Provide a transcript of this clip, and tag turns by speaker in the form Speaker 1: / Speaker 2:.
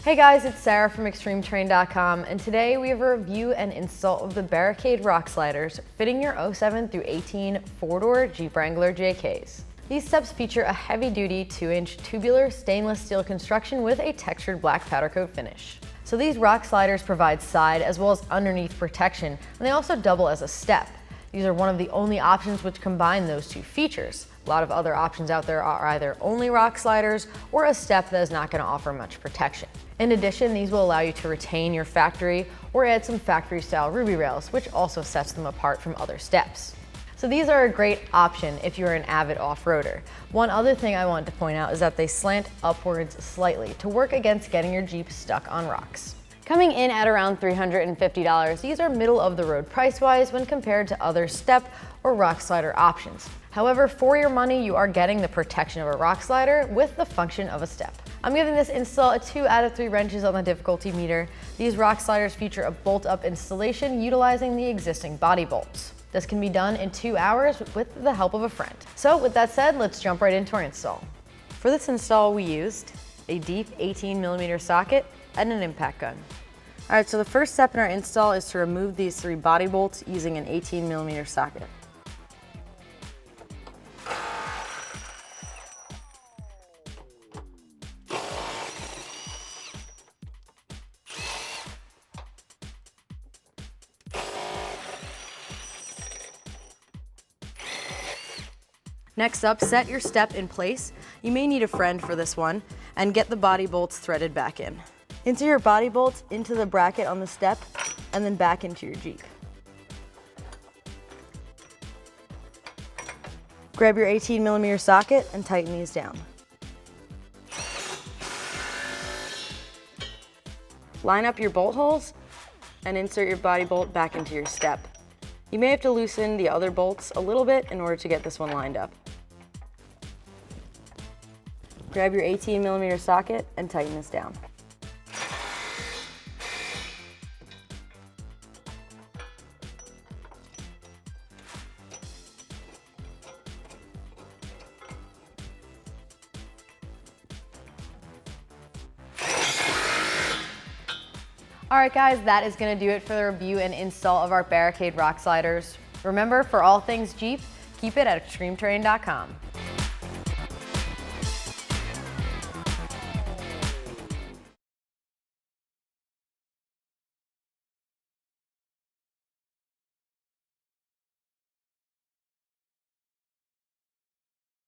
Speaker 1: Hey guys, it's Sarah from ExtremeTerrain.com, and today we have a review and install of the Barricade Rock Sliders fitting your 07 through 18 four-door Jeep Wrangler JKs. These steps feature a heavy-duty 2-inch tubular stainless steel construction with a textured black powder coat finish. So these rock sliders provide side as well as underneath protection, and they also double as a step. These are one of the only options which combine those two features. A lot of other options out there are either only rock sliders or a step that is not going to offer much protection. In addition, these will allow you to retain your factory or add some factory style Ruby rails, which also sets them apart from other steps. So these are a great option if you're an avid off-roader. One other thing I want to point out is that they slant upwards slightly to work against getting your Jeep stuck on rocks. Coming in at around $350, these are middle of the road price-wise when compared to other step or rock slider options. However, for your money, you are getting the protection of a rock slider with the function of a step. I'm giving this install a 2 out of 3 wrenches on the difficulty meter. These rock sliders feature a bolt-up installation utilizing the existing body bolts. This can be done in 2 hours with the help of a friend. So with that said, let's jump right into our install. For this install, we used a deep 18mm socket and an impact gun. All right, so the first step in our install is to remove these 3 body bolts using an 18mm socket. Next up, set your step in place. You may need a friend for this one, and get the body bolts threaded back in. Insert your body bolts into the bracket on the step, and then back into your Jeep. Grab your 18mm socket and tighten these down. Line up your bolt holes and insert your body bolt back into your step. You may have to loosen the other bolts a little bit in order to get this one lined up. Grab your 18mm socket and tighten this down. Alright guys, that is going to do it for the review and install of our Barricade Rock Sliders. Remember, for all things Jeep, keep it at ExtremeTerrain.com.